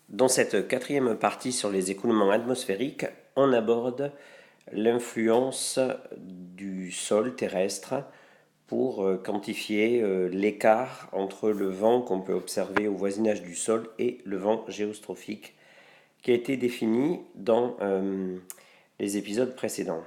Dans cette quatrième partie sur les écoulements atmosphériques, on aborde l'influence du sol terrestre pour quantifier l'écart entre le vent qu'on peut observer au voisinage du sol et le vent géostrophique qui a été défini dans les épisodes précédents.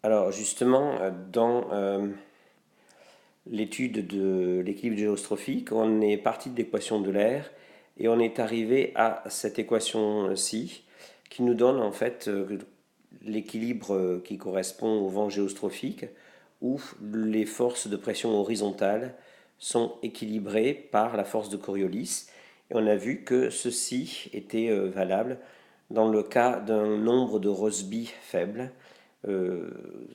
Alors justement, dans l'étude de l'équilibre géostrophique, on est parti de l'équation de l'air et on est arrivé à cette équation-ci qui nous donne en fait l'équilibre qui correspond au vent géostrophique où les forces de pression horizontale sont équilibrées par la force de Coriolis. Et on a vu que ceci était valable dans le cas d'un nombre de Rossby faible,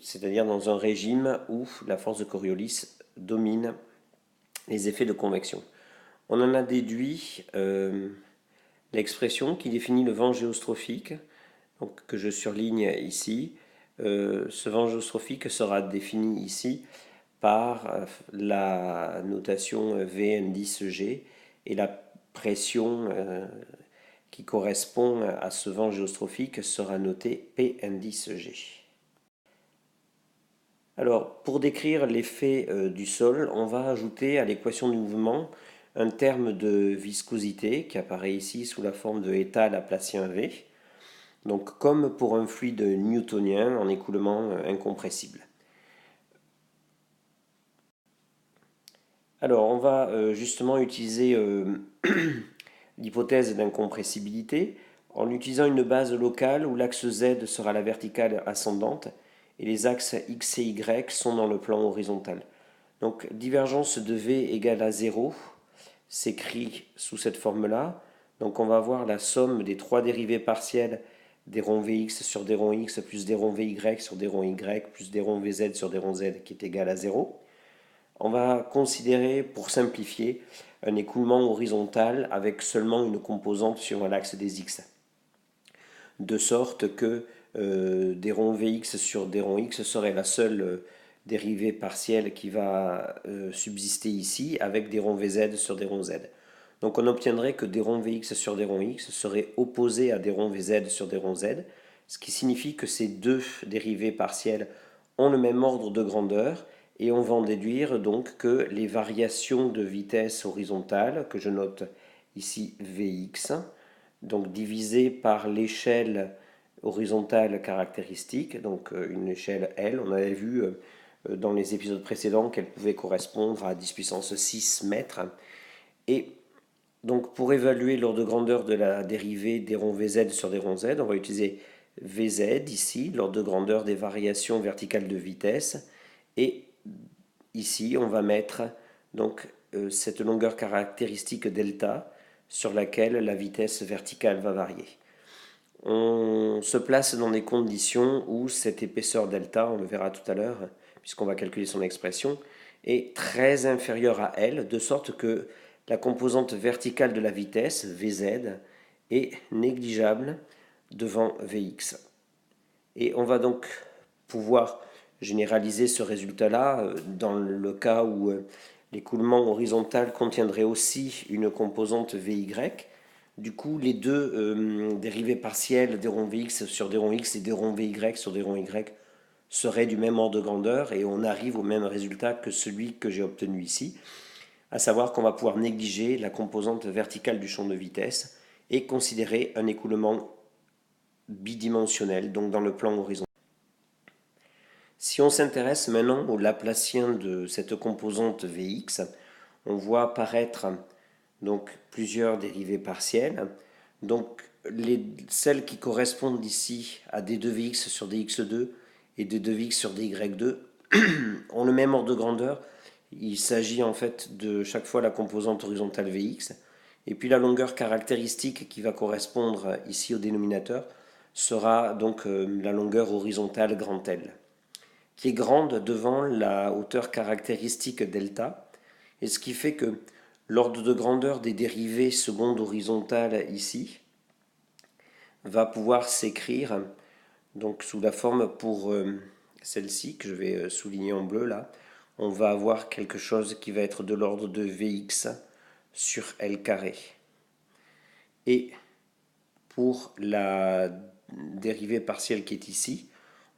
c'est-à-dire dans un régime où la force de Coriolis domine les effets de convection. On en a déduit l'expression qui définit le vent géostrophique, donc, que je surligne ici. Ce vent géostrophique sera défini ici par la notation V indice G et la pression qui correspond à ce vent géostrophique sera notée P indice G. Alors, pour décrire l'effet du sol, on va ajouter à l'équation du mouvement un terme de viscosité qui apparaît ici sous la forme de état laplacien V. Donc, comme pour un fluide newtonien en écoulement incompressible. Alors, on va justement utiliser l'hypothèse d'incompressibilité en utilisant une base locale où l'axe Z sera la verticale ascendante et les axes X et Y sont dans le plan horizontal. Donc, divergence de V égale à 0 s'écrit sous cette forme-là. Donc, on va avoir la somme des trois dérivées partielles des ronds Vx sur des ronds X plus des ronds Vy sur des ronds Y plus des ronds Vz sur des ronds Z qui est égal à 0. On va considérer, pour simplifier, un écoulement horizontal avec seulement une composante sur l'axe des X. De sorte que des ronds Vx sur des ronds X serait la seule dérivée partielle qui va subsister ici avec des ronds Vz sur des ronds Z. Donc on obtiendrait que des ronds Vx sur des ronds X seraient opposés à des ronds Vz sur des ronds Z, ce qui signifie que ces deux dérivées partielles ont le même ordre de grandeur et on va en déduire donc que les variations de vitesse horizontale, que je note ici Vx, donc divisé par l'échelle horizontale caractéristique, donc une échelle L. On avait vu dans les épisodes précédents qu'elle pouvait correspondre à 10 puissance 6 mètres. Et donc pour évaluer l'ordre de grandeur de la dérivée des ronds Vz sur des ronds Z, on va utiliser Vz ici, l'ordre de grandeur des variations verticales de vitesse. Et ici, on va mettre donc cette longueur caractéristique delta sur laquelle la vitesse verticale va varier. On se place dans des conditions où cette épaisseur delta, on le verra tout à l'heure, puisqu'on va calculer son expression, est très inférieure à L, de sorte que la composante verticale de la vitesse, Vz, est négligeable devant Vx. Et on va donc pouvoir généraliser ce résultat-là dans le cas où l'écoulement horizontal contiendrait aussi une composante Vy. Du coup, les deux dérivées partielles des ronds Vx sur des ronds X et des ronds Vy sur des ronds Y seraient du même ordre de grandeur et on arrive au même résultat que celui que j'ai obtenu ici, à savoir qu'on va pouvoir négliger la composante verticale du champ de vitesse et considérer un écoulement bidimensionnel, donc dans le plan horizontal. Si on s'intéresse maintenant au laplacien de cette composante Vx, on voit apparaître donc plusieurs dérivées partielles. Donc celles qui correspondent ici à d2Vx sur dx2 et d2Vx sur dy2 ont le même ordre de grandeur. Il s'agit en fait de chaque fois la composante horizontale Vx. Et puis la longueur caractéristique qui va correspondre ici au dénominateur sera donc la longueur horizontale grand L, qui est grande devant la hauteur caractéristique delta, et ce qui fait que l'ordre de grandeur des dérivées secondes horizontales ici va pouvoir s'écrire donc sous la forme pour celle-ci que je vais souligner en bleu là. On va avoir quelque chose qui va être de l'ordre de Vx sur L carré. Et pour la dérivée partielle qui est ici,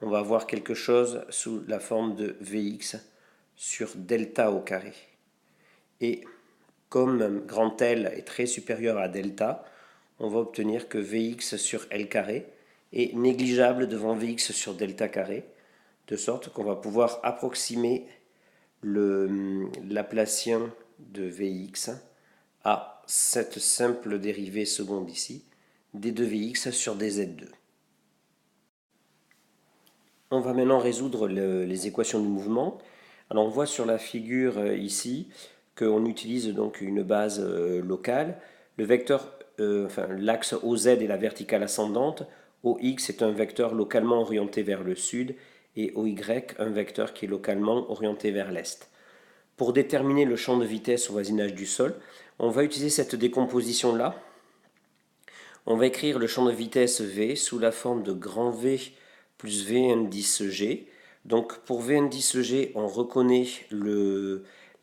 on va avoir quelque chose sous la forme de Vx sur delta au carré. Et comme grand L est très supérieur à delta, on va obtenir que Vx sur L carré est négligeable devant Vx sur delta carré, de sorte qu'on va pouvoir approximer le Laplacien de Vx à cette simple dérivée seconde ici, d de Vx sur dz2. On va maintenant résoudre les équations du mouvement. Alors on voit sur la figure ici qu'on utilise donc une base locale. Le vecteur, l'axe OZ est la verticale ascendante, OX est un vecteur localement orienté vers le sud et OY un vecteur qui est localement orienté vers l'est. Pour déterminer le champ de vitesse au voisinage du sol, on va utiliser cette décomposition-là. On va écrire le champ de vitesse V sous la forme de grand V plus V indice G. Donc pour V indice G, on reconnaît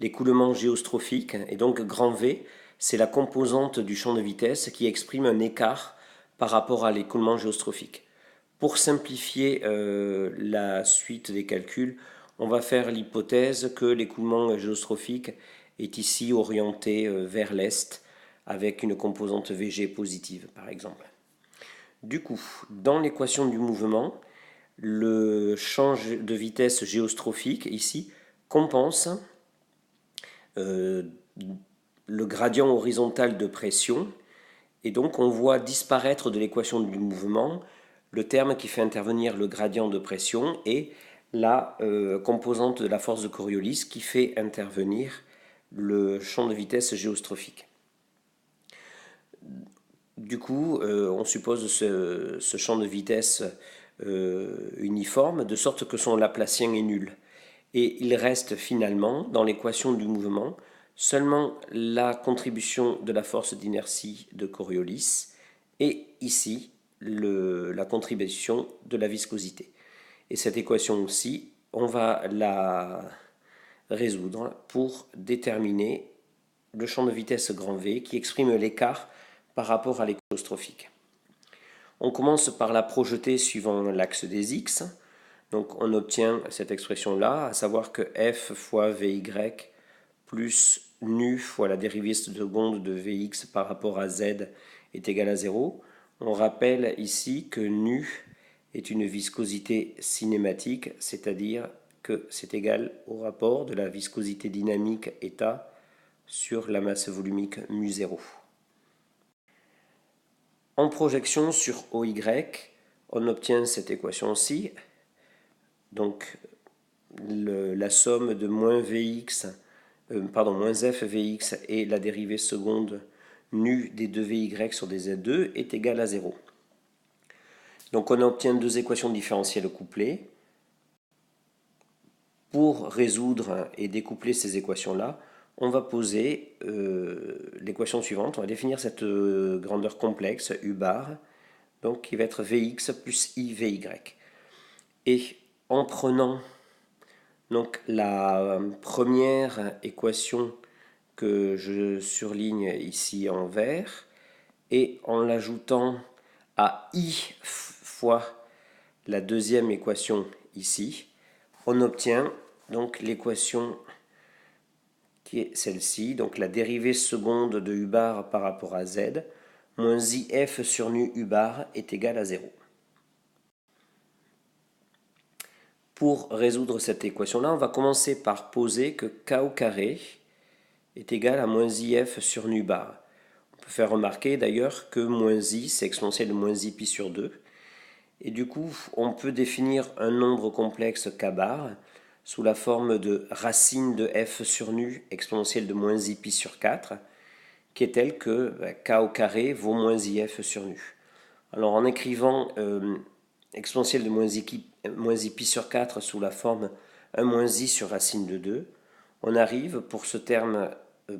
l'écoulement géostrophique, et donc grand V, c'est la composante du champ de vitesse qui exprime un écart par rapport à l'écoulement géostrophique. Pour simplifier la suite des calculs, on va faire l'hypothèse que l'écoulement géostrophique est ici orienté vers l'est avec une composante VG positive par exemple. Du coup, dans l'équation du mouvement, le champ de vitesse géostrophique ici compense le gradient horizontal de pression, et donc on voit disparaître de l'équation du mouvement le terme qui fait intervenir le gradient de pression et la composante de la force de Coriolis qui fait intervenir le champ de vitesse géostrophique. Du coup, on suppose ce champ de vitesse uniforme, de sorte que son Laplacien est nul. Et il reste finalement, dans l'équation du mouvement, seulement la contribution de la force d'inertie de Coriolis et ici la contribution de la viscosité. Et cette équation aussi, on va la résoudre pour déterminer le champ de vitesse grand V qui exprime l'écart par rapport à l'équation géostrophique. On commence par la projeter suivant l'axe des x. Donc on obtient cette expression-là, à savoir que f fois vy plus nu fois la dérivée seconde de vx par rapport à z est égal à 0. On rappelle ici que nu est une viscosité cinématique, c'est-à-dire que c'est égal au rapport de la viscosité dynamique état sur la masse volumique mu0. En projection sur OY, on obtient cette équation-ci. Donc la somme de moins f Vx et la dérivée seconde nu des 2Vy sur des Z2 est égale à 0. Donc on obtient deux équations différentielles couplées. Pour résoudre et découpler ces équations-là, on va poser l'équation suivante. On va définir cette grandeur complexe, U bar, donc qui va être Vx plus IVY. Et en prenant donc la première équation que je surligne ici en vert et en l'ajoutant à I fois la deuxième équation ici, on obtient donc l'équation qui est celle-ci, donc la dérivée seconde de U bar par rapport à Z, moins IF sur nu U bar est égal à 0. Pour résoudre cette équation-là, on va commencer par poser que K au carré est égal à moins IF sur nu bar. On peut faire remarquer d'ailleurs que moins I, c'est exponentielle de moins I pi sur 2. Et du coup, on peut définir un nombre complexe K bar sous la forme de racine de f sur nu exponentielle de moins I pi sur 4, qui est telle que K au carré vaut moins IF sur nu. Alors en écrivant exponentielle de moins I pi sur 4 sous la forme 1 moins I sur racine de 2, on arrive pour ce terme,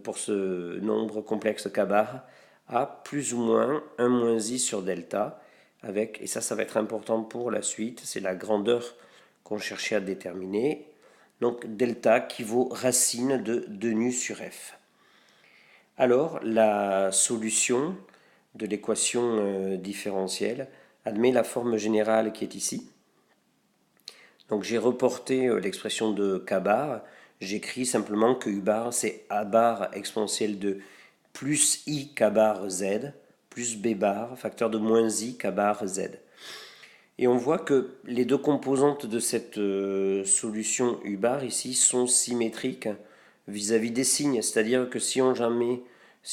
pour ce nombre complexe K bar, à plus ou moins 1 moins I sur delta, avec, et ça va être important pour la suite, c'est la grandeur qu'on cherchait à déterminer, donc delta qui vaut racine de 2 nu sur f. Alors la solution de l'équation différentielle admet la forme générale qui est ici. Donc j'ai reporté l'expression de k bar. J'écris simplement que u bar c'est a bar exponentielle de plus i k bar z plus b bar facteur de moins i k bar z. Et on voit que les deux composantes de cette solution u bar ici sont symétriques vis-à-vis des signes. C'est-à-dire que si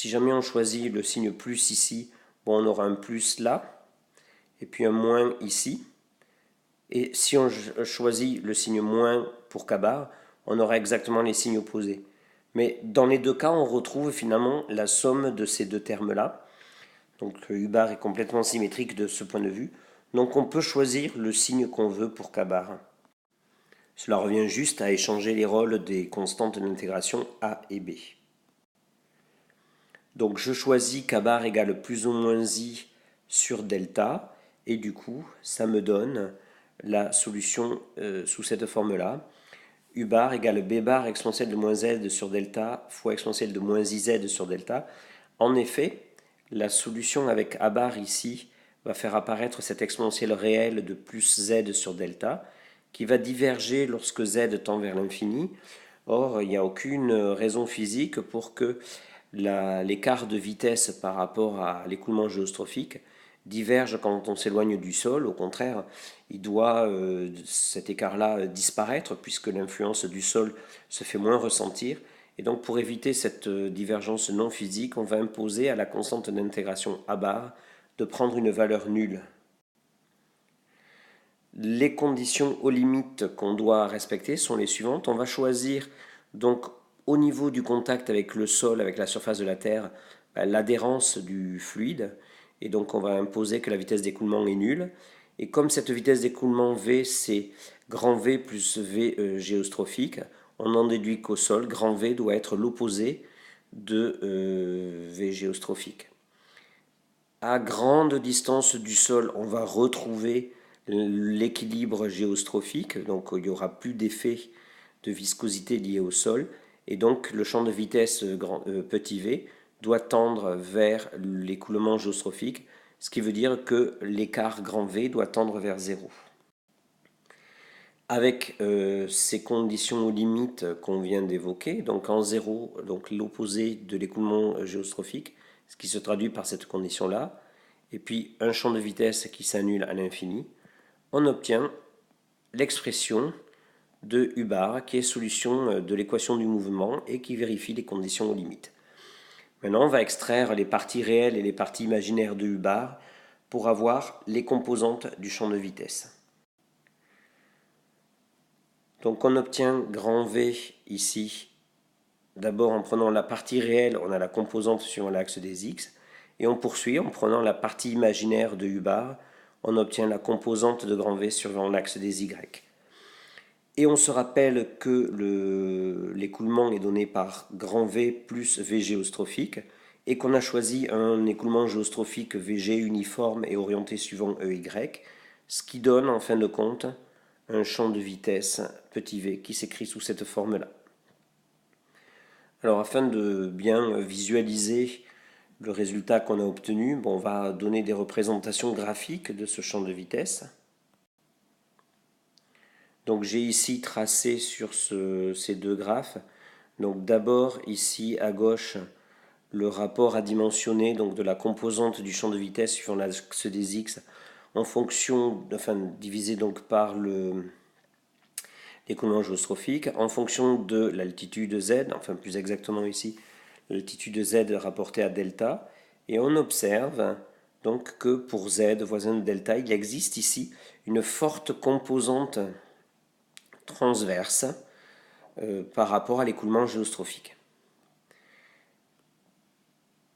jamais on choisit le signe plus ici, bon, on aura un plus là, et puis un moins ici. Et si on choisit le signe moins pour k bar, on aura exactement les signes opposés. Mais dans les deux cas, on retrouve finalement la somme de ces deux termes-là. Donc u bar est complètement symétrique de ce point de vue. Donc on peut choisir le signe qu'on veut pour k bar. Cela revient juste à échanger les rôles des constantes d'intégration a et b. Donc je choisis k bar égale plus ou moins i sur delta, et du coup ça me donne la solution sous cette forme-là. U bar égale b bar exponentielle de moins z sur delta fois exponentielle de moins iz sur delta. En effet, la solution avec a bar ici va faire apparaître cette exponentielle réelle de plus z sur delta qui va diverger lorsque z tend vers l'infini. Or, il n'y a aucune raison physique pour que l'écart de vitesse par rapport à l'écoulement géostrophique diverge quand on s'éloigne du sol. Au contraire, il doit cet écart-là disparaître puisque l'influence du sol se fait moins ressentir. Et donc pour éviter cette divergence non physique, on va imposer à la constante d'intégration a bar de prendre une valeur nulle. Les conditions aux limites qu'on doit respecter sont les suivantes. On va choisir donc au niveau du contact avec le sol, avec la surface de la Terre, l'adhérence du fluide. Et donc on va imposer que la vitesse d'écoulement est nulle. Et comme cette vitesse d'écoulement V, c'est grand V plus V géostrophique, on en déduit qu'au sol, grand V doit être l'opposé de V géostrophique. À grande distance du sol, on va retrouver l'équilibre géostrophique, donc il n'y aura plus d'effet de viscosité lié au sol, et donc le champ de vitesse petit v doit tendre vers l'écoulement géostrophique, ce qui veut dire que l'écart grand V doit tendre vers 0. Avec ces conditions aux limites qu'on vient d'évoquer, donc en 0, donc l'opposé de l'écoulement géostrophique, ce qui se traduit par cette condition-là, et puis un champ de vitesse qui s'annule à l'infini, on obtient l'expression de u bar qui est solution de l'équation du mouvement et qui vérifie les conditions aux limites. Maintenant, on va extraire les parties réelles et les parties imaginaires de u bar pour avoir les composantes du champ de vitesse. Donc on obtient grand V ici. D'abord en prenant la partie réelle, on a la composante sur l'axe des x, et on poursuit en prenant la partie imaginaire de u bar, on obtient la composante de grand V sur l'axe des y. Et on se rappelle que l'écoulement est donné par grand V plus V géostrophique, et qu'on a choisi un écoulement géostrophique VG uniforme et orienté suivant EY, ce qui donne en fin de compte un champ de vitesse petit v qui s'écrit sous cette forme-là. Alors afin de bien visualiser le résultat qu'on a obtenu, on va donner des représentations graphiques de ce champ de vitesse. Donc j'ai ici tracé sur ces deux graphes. Donc d'abord ici à gauche le rapport adimensionné donc de la composante du champ de vitesse suivant l'axe des x en fonction, divisé donc par l'écoulement géostrophique en fonction de l'altitude z, enfin plus exactement ici l'altitude z rapportée à delta, et on observe donc que pour z voisin de delta, il existe ici une forte composante transverse par rapport à l'écoulement géostrophique.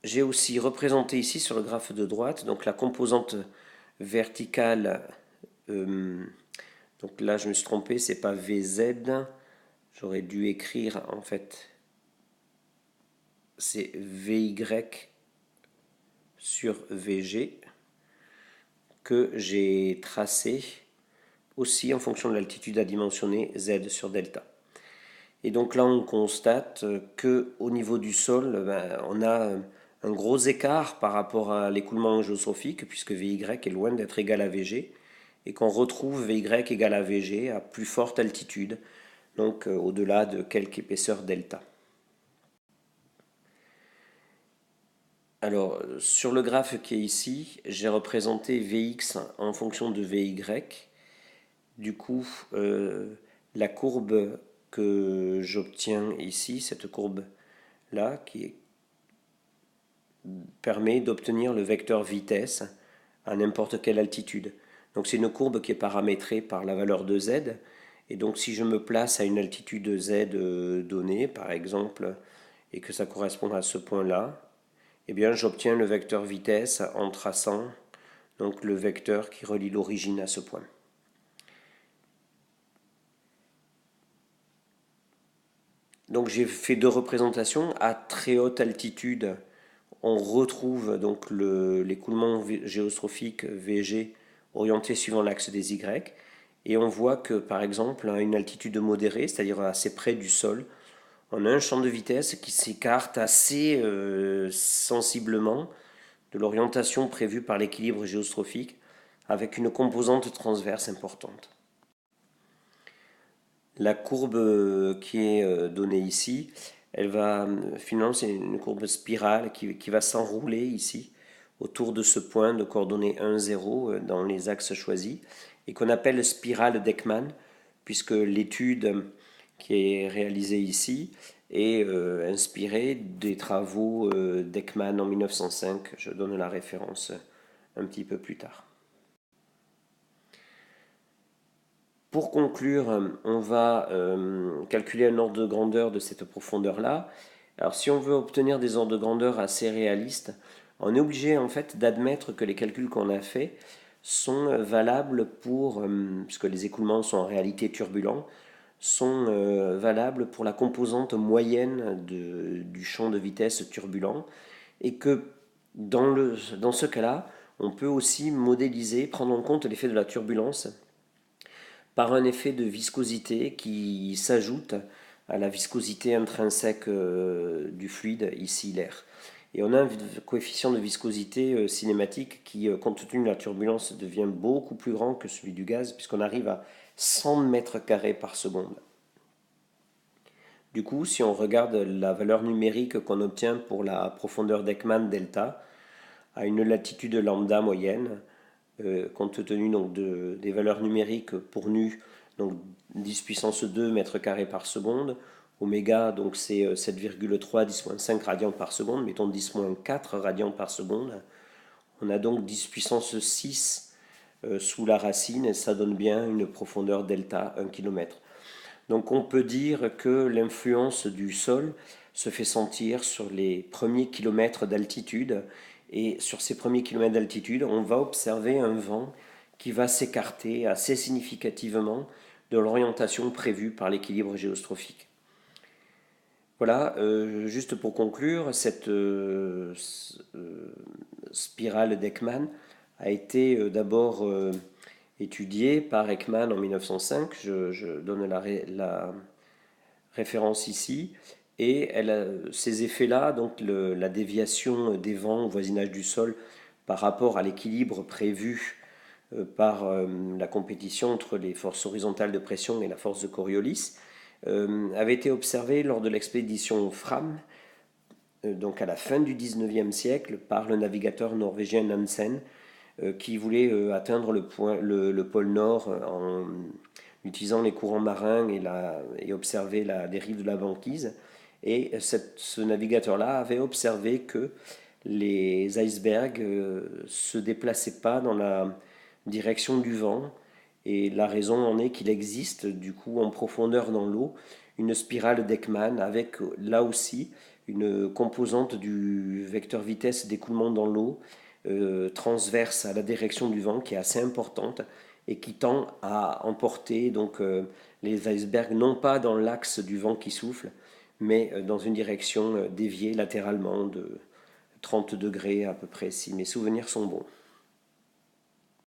J'ai aussi représenté ici sur le graphe de droite donc la composante verticale. Donc là je me suis trompé, c'est pas VZ, j'aurais dû écrire en fait c'est VY sur VG que j'ai tracé aussi en fonction de l'altitude adimensionnée Z sur delta. Et donc là on constate que au niveau du sol, on a un gros écart par rapport à l'écoulement géostrophique, puisque Vy est loin d'être égal à Vg, et qu'on retrouve Vy égal à Vg à plus forte altitude, donc au-delà de quelque épaisseur delta. Alors, sur le graphe qui est ici, j'ai représenté Vx en fonction de Vy. Du coup, la courbe que j'obtiens ici, cette courbe-là, permet d'obtenir le vecteur vitesse à n'importe quelle altitude. Donc c'est une courbe qui est paramétrée par la valeur de z. Et donc si je me place à une altitude z donnée, par exemple, et que ça correspond à ce point-là, eh bien j'obtiens le vecteur vitesse en traçant donc le vecteur qui relie l'origine à ce point. Donc j'ai fait deux représentations. À très haute altitude, on retrouve donc l'écoulement géostrophique Vg orienté suivant l'axe des Y. Et on voit que par exemple à une altitude modérée, c'est-à-dire assez près du sol, on a un champ de vitesse qui s'écarte assez sensiblement de l'orientation prévue par l'équilibre géostrophique, avec une composante transverse importante. La courbe qui est donnée ici, elle va finalement c'est une courbe spirale qui va s'enrouler ici autour de ce point de coordonnées 1, 0 dans les axes choisis et qu'on appelle spirale d'Ekman, puisque l'étude qui est réalisée ici est inspirée des travaux d'Ekman en 1905. Je donne la référence un petit peu plus tard. Pour conclure, on va calculer un ordre de grandeur de cette profondeur-là. Alors si on veut obtenir des ordres de grandeur assez réalistes, on est obligé en fait d'admettre que les calculs qu'on a faits sont valables pour, puisque les écoulements sont en réalité turbulents, sont valables pour la composante moyenne du champ de vitesse turbulent, et que dans ce cas-là, on peut aussi modéliser, prendre en compte l'effet de la turbulence par un effet de viscosité qui s'ajoute à la viscosité intrinsèque du fluide, ici l'air. Et on a un coefficient de viscosité cinématique qui, compte tenu de la turbulence, devient beaucoup plus grand que celui du gaz, puisqu'on arrive à 100 mètres carrés par seconde. Du coup, si on regarde la valeur numérique qu'on obtient pour la profondeur d'Ekman delta, à une latitude lambda moyenne, compte tenu donc des valeurs numériques pour nu, donc 10 puissance 2 mètres carrés par seconde, oméga donc c'est 7,3 10-5 radians par seconde, mettons 10-4 radians par seconde, on a donc 10 puissance 6 sous la racine et ça donne bien une profondeur delta 1 km. Donc on peut dire que l'influence du sol se fait sentir sur les premiers kilomètres d'altitude. Et sur ces premiers kilomètres d'altitude, on va observer un vent qui va s'écarter assez significativement de l'orientation prévue par l'équilibre géostrophique. Voilà, juste pour conclure, cette spirale d'Ekman a été d'abord étudiée par Ekman en 1905, je donne la référence ici, et ces effets-là, donc la déviation des vents au voisinage du sol par rapport à l'équilibre prévu par la compétition entre les forces horizontales de pression et la force de Coriolis, avait été observé lors de l'expédition Fram, donc à la fin du 19e siècle, par le navigateur norvégien Nansen, qui voulait atteindre le pôle Nord en utilisant les courants marins et observer la dérive de la banquise. Et ce navigateur-là avait observé que les icebergs se déplaçaient pas dans la direction du vent. Et la raison en est qu'il existe, du coup, en profondeur dans l'eau, une spirale d'Ekman avec là aussi une composante du vecteur vitesse d'écoulement dans l'eau transverse à la direction du vent qui est assez importante et qui tend à emporter donc les icebergs non pas dans l'axe du vent qui souffle, mais dans une direction déviée latéralement de 30 degrés à peu près, si mes souvenirs sont bons.